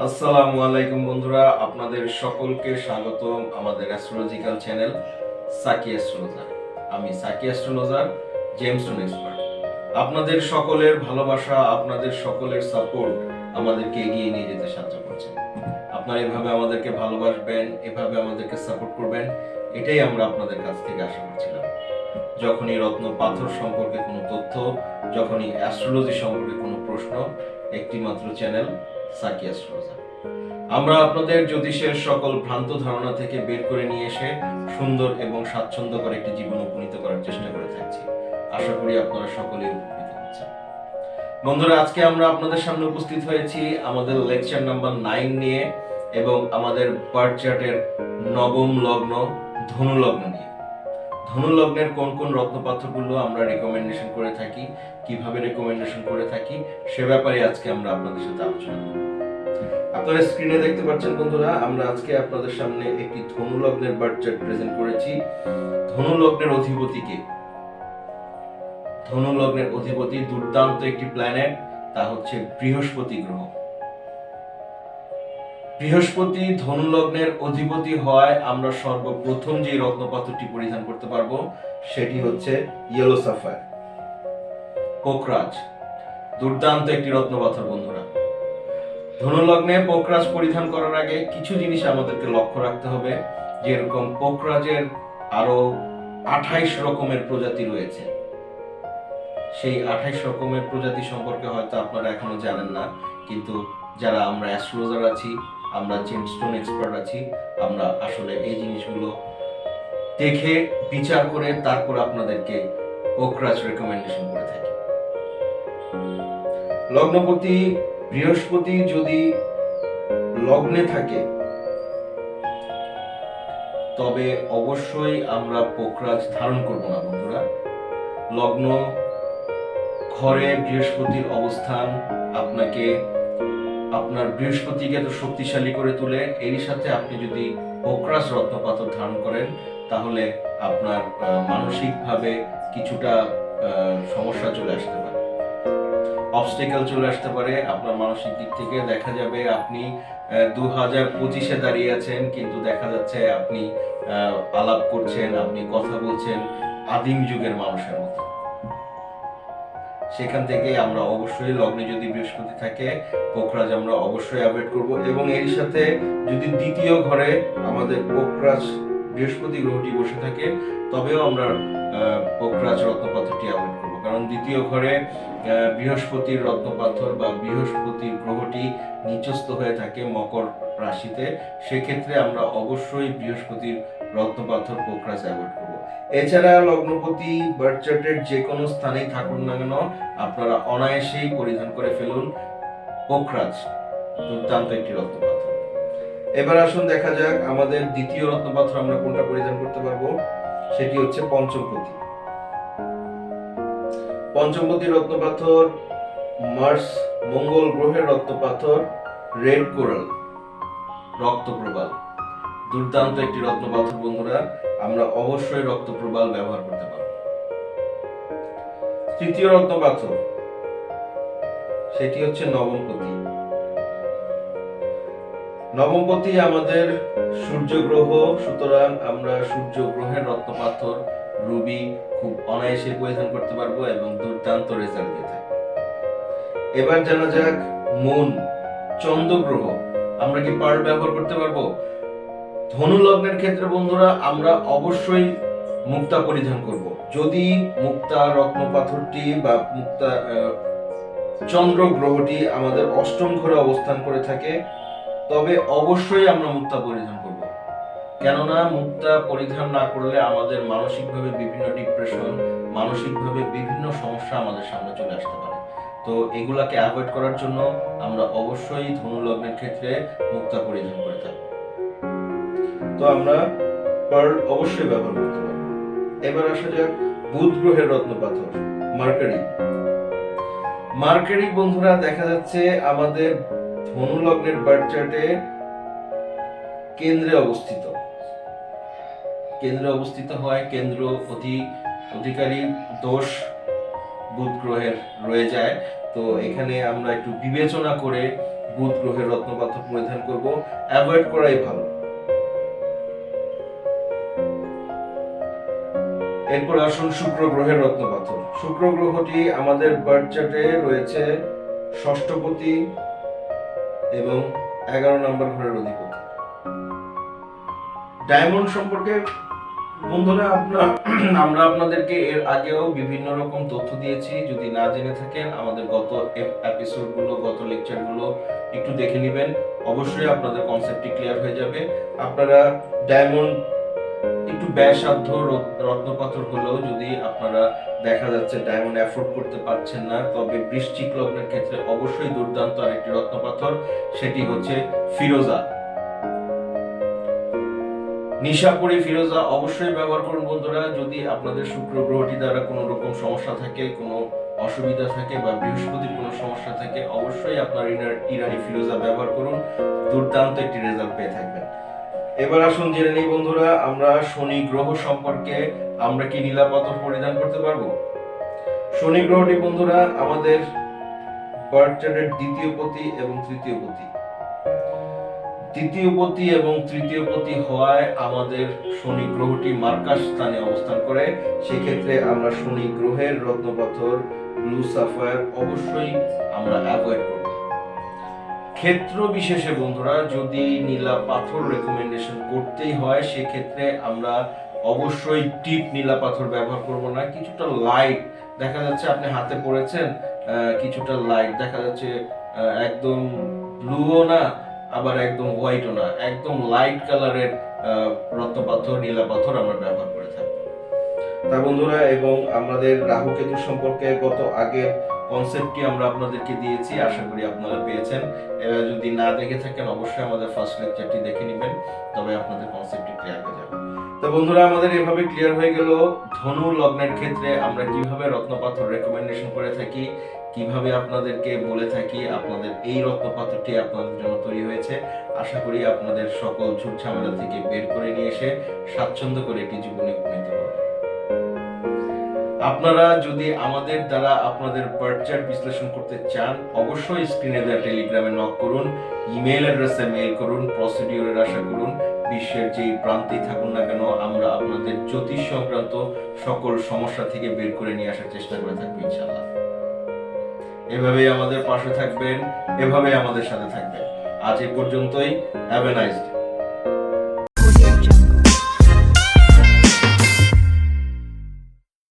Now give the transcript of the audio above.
আসসালামু আলাইকুম বন্ধুরা, আপনাদের সকলকে স্বাগতম আমাদের অ্যাস্ট্রোলজিক্যাল চ্যানেল সাকি অ্যাস্ট্রোলজার। আমি সাকি অ্যাস্ট্রোলজার, জেমস্টোন এক্সপার্ট। আপনাদের সকলের ভালোবাসা, আপনাদের সকলের সাপোর্ট আমাদেরকে এগিয়ে নিয়ে যেতে সাহায্য করছে। আপনারা এভাবে আমাদেরকে ভালোবাসবেন, এভাবে আমাদেরকে সাপোর্ট করবেন, এটাই আমরা আপনাদের কাছ থেকে আশা করছিলাম। যখনই রত্ন পাথর সম্পর্কে কোনো তথ্য, যখনই অ্যাস্ট্রোলজি সম্পর্কে কোনো প্রশ্ন, একটি মাত্র চ্যানেল সাকি অ্যাস্ট্রোলজার। আমরা আপনাদের জ্যোতিষের সকল ভ্রান্ত ধারণা থেকে বের করে নিয়ে এসে সুন্দর এবং স্বাচ্ছন্দ্যকর একটি জীবন উপনীত করার চেষ্টা করে থাকছি। আশা করি আপনারা সকলেই উপকৃত হচ্ছেন। বন্ধুরা, আজকে আমরা আপনাদের সামনে উপস্থিত হয়েছি আমাদের লেকচার নাম্বার 9 নিয়ে এবং আমাদের বার্থ চার্টের নবম লগ্ন ধনু লগ্ন নিয়ে। ধনু লগ্নের কোন কোন রত্নপাথরগুলো আমরা রেকমেন্ডেশন করে থাকি, কিভাবে রেকমেন্ডেশন করে থাকি, সে ব্যাপারে আজকে আমরা আপনাদের সাথে আলোচনা করব। আপনারা স্ক্রিনে দেখতে পাচ্ছেন বন্ধুরা, আমরা আজকে আপনাদের সামনে একটি ধনু লগ্নের বার্থ চার্ট প্রেজেন্ট করেছি। ধনু লগ্নের অধিপতিকে, ধনু লগ্নের অধিপতি দুর্দান্ত একটি প্ল্যানেট, তা হচ্ছে বৃহস্পতি গ্রহ। বৃহস্পতি ধনু লগ্নের অধিপতি হয় আমরা সর্বপ্রথম যে রত্নপাথরটি পরিধান করতে পারবো সেটি হচ্ছে ইয়েলো সাফায়ার, পোকরাজ। দুর্দান্ত একটি রত্নপাথর বন্ধুরা। ধনু লগ্নে পোকরাজ পরিধান করার আগে কিছু জিনিস আমাদেরকে লক্ষ্য রাখতে হবে, যেরকম পোকরাজের আরো 28 রকমের প্রজাতি রয়েছে। সেই 28 রকমের প্রজাতি সম্পর্কে হয়তো আপনারা এখনো জানেন না, কিন্তু যারা আমরা অ্যাস্ট্রোলজার আছি, আমরা জেমস্টোন এক্সপার্ট আছি, আমরা আসলে এই জিনিসগুলো দেখে বিচার করে তারপর আপনাদেরকে পোকরাজ রেকমেন্ডেশন করে থাকি। লগ্নপতি বৃহস্পতি যদি লগ্নে থাকে তবে অবশ্যই আমরা পোকরাজ ধারণ করব না বন্ধুরা। লগ্ন ঘরে বৃহস্পতির অবস্থান আপনাকে, আপনার বৃহস্পতিকে তো শক্তিশালী করে তোলে, এরই সাথে আপনি যদি পোকরাজ রত্নপাথর ধারণ করেন তাহলে আপনার মানসিকভাবে কিছুটা সমস্যা চলে আসতে পারে, অবস্টেকল চলে আসতে পারে। আপনার মানসিক দিক থেকে দেখা যাবে আপনি 2025-এ দাঁড়িয়ে আছেন, কিন্তু দেখা যাচ্ছে আপনি আলাপ করছেন, আপনি কথা বলছেন আদিম যুগের মানুষের মতো। সেখান থেকে আমরা অবশ্যই, লগ্নে যদি বৃহস্পতি থাকে, পোকরাজ আমরা অবশ্যই অ্যাভয়েড করব। এবং এর সাথে যদি দ্বিতীয় ঘরে আমাদের পোকরাজ বৃহস্পতি গ্রহটি বসে থাকে তবেও আমরা পোকরাজ রত্নপাথরটি অ্যাভয়েড করব, কারণ দ্বিতীয় ঘরে বৃহস্পতির রত্নপাথর বা বৃহস্পতির গ্রহটি নিচস্থ হয়ে থাকে মকর রাশিতে। সেক্ষেত্রে আমরা অবশ্যই বৃহস্পতির রত্নপাথর পোকরাজ অ্যাভয়েড করব। এছাড়া লগ্নপতি বার্থ চার্টের যে কোনো স্থানেই থাকুন না কেন আপনারা অনায়াসেই পরিধান করে ফেলুন পোকরাজ, দুর্দান্ত একটি রত্নপাথর। এবার আসুন দেখা যাক আমাদের দ্বিতীয় রত্নপাথর আমরা কোনটা পরিধান করতে পারবো, সেটি হচ্ছে পঞ্চমপতি। পঞ্চমপতি রত্নপাথর মার্স মঙ্গল গ্রহের রত্নপাথর, রেড কোরাল, রক্তপ্রবাল। দুর্দান্ত একটি রত্নপাথর বন্ধুরা, আমরা অবশ্যই রক্তপ্রবাল ব্যবহার করতে পারব। তৃতীয় রত্নপাথর সেটি হচ্ছে নবমপতি। নবমপতি আমাদের সূর্য গ্রহ, সুতরাং আমরা সূর্য গ্রহের রত্নপাথর রুবি খুব অনায়াসে পরিধান করতে পারবো এবং দুর্দান্ত রেজাল্ট দিয়ে থাকবে। এবার জানা যাক মুন, চন্দ্র গ্রহ, আমরা কি পার্ল ব্যবহার করতে পারবো? ধনু লগ্নের ক্ষেত্রে বন্ধুরা আমরা অবশ্যই মুক্তা পরিধান করব। যদি মুক্তা রত্নপাথরটি বা মুক্তা চন্দ্র গ্রহটি আমাদের অষ্টম ঘরে অবস্থান করে থাকে তবে অবশ্যই আমরা মুক্তা পরিধান করব, কেননা মুক্তা পরিধান না করলে আমাদের মানসিকভাবে বিভিন্ন ডিপ্রেশন, মানসিকভাবে বিভিন্ন সমস্যা আমাদের সামনে চলে আসতে পারে। তো এগুলাকে অ্যাভয়েড করার জন্য আমরা অবশ্যই ধনু লগ্নের ক্ষেত্রে মুক্তা পরিধান করে থাকব। তো আমরা পার্ল অবশ্যই ব্যবহার করতে পারবো। এবার আসা যাক বুধ গ্রহের রত্নপাথর, মার্কারি। মার্কারি বন্ধুরা দেখা যাচ্ছে আমাদের ধনু লগ্নের বার্থ চার্টে কেন্দ্রে অবস্থিত, কেন্দ্রে অবস্থিত হয়। কেন্দ্র অধিকারী দোষ বুধ গ্রহের রয়ে যায়। তো এখানে আমরা একটু বিবেচনা করে বুধ গ্রহের রত্নপাথর পরিধান করব, অ্যাভয়েড করাই ভালো। এরপর আসুন শুক্র গ্রহের রত্নপাথর। শুক্র গ্রহটি আমাদের বার্থ চার্টে রয়েছে ষষ্ঠপতি এবং 11 নম্বর ঘরের অধিপতি। ডায়মন্ড সম্পর্কে বন্ধুরা আমরা আপনাদেরকে এর আগেও বিভিন্ন রকম তথ্য দিয়েছি। যদি না জেনে থাকেন আমাদের গত এপিসোডগুলো, গত লেকচারগুলো একটু দেখে নেবেন, অবশ্যই আপনাদের কনসেপ্টটি ক্লিয়ার হয়ে যাবে। আপনারা ডায়মন্ড একটু ব্যয়সাধ্য রত্নপাথর হলেও যদি আপনারা দেখা যাচ্ছে ডায়মন্ড অ্যাফোর্ড করতে পারছেন না, তবে বৃশ্চিক লগ্নের ক্ষেত্রে অবশ্যই দুর্দান্ত আরেকটি রত্নপাথর, সেটি হচ্ছে ফিরোজা। নিশাপুরি ফিরোজা অবশ্যই ব্যবহার করুন বন্ধুরা। যদি আপনাদের শুক্র গ্রহটি দ্বারা কোনো রকম সমস্যা থাকে, কোনো অসুবিধা থাকে বা বৃহস্পতির কোনো সমস্যা থাকে, অবশ্যই আপনার ইরানি ফিরোজা ব্যবহার করুন, দুর্দান্ত একটি রেজাল্ট পেয়ে থাকবেন। এবার আসুন জেনে নিই বন্ধুরা, আমরা শনি গ্রহ সম্পর্কে। আমরা কি নীলা পাথর পরিধান করতে পারবো? শনি গ্রহটি বন্ধুরা আমাদের বার্থ চার্টের দ্বিতীয় পতি এবং তৃতীয় পতি। দ্বিতীয় পতি এবং তৃতীয় পতি হওয়ায় আমাদের শনি গ্রহটি মার্কাস স্থানে অবস্থান করে। সেক্ষেত্রে আমরা শনি গ্রহের রত্নপাথর ব্লু সাফায়ার অবশ্যই আমরা অ্যাভয়েড করব। ক্ষেত্র বিশেষে বন্ধুরা যদি নীলা পাথর রেকমেন্ডেশন করতেই হয়, সেক্ষেত্রে আমরা অবশ্যই টিপ নীলা পাথর ব্যবহার করব না। কিছুটা লাইট দেখা যাচ্ছে, আপনি হাতে পড়েছেন, কিছুটা লাইট দেখা যাচ্ছে, একদম ব্লুও না আবার একদম হোয়াইটও না, একদম লাইট কালারের রত্নপাথর নীলা পাথর আমরা ব্যবহার করে থাকি। তা বন্ধুরা, এবং আমাদের রাহু কেতু সম্পর্কে গত আগের কনসেপ্টটি আমরা আপনাদেরকে দিয়েছি, আশা করি আপনারা পেয়েছেন। যদি না দেখে থাকেন অবশ্যই আমাদের ফার্স্ট লেকচারটি দেখে নেবেন, তবে আপনাদের কনসেপ্টটি ক্লিয়ার হয়ে যাবে। তো বন্ধুরা, আমাদের এভাবে ক্লিয়ার হয়ে গেল ধনু লগ্নের ক্ষেত্রে আমরা কিভাবে রত্নপাথর রেকমেন্ডেশন করে থাকি, কিভাবে আপনাদেরকে বলে থাকি। আপনাদের এই রত্নপাথরটি আপনাদের জন্য তৈরি হয়েছে। আশা করি আপনাদের সকল ঝুট ঝামেলা থেকে বের করে নিয়ে এসে স্বাচ্ছন্দ্য করে একটি জীবনে উপনীত করবেন। আপনারা যদি আমাদের দ্বারা আপনাদের বার্থ চার্ট বিশ্লেষণ করতে চান, অবশ্যই স্ক্রিনে দেওয়া টেলিগ্রামে নক করুন, ইমেল অ্যাড্রেসে মেইল করুন, প্রসিডিউরের আশা করুন। বিশ্বের যেই প্রান্তেই থাকুন না কেন, আমরা আপনাদের জ্যোতিষ সংক্রান্ত সকল সমস্যা থেকে বের করে নিয়ে আসার চেষ্টা করে থাকবো ইনশাআল্লাহ। এভাবেই আমাদের পাশে থাকবেন, এভাবেই আমাদের সাথে থাকবেন। আজ এ পর্যন্তই। Have a nice day.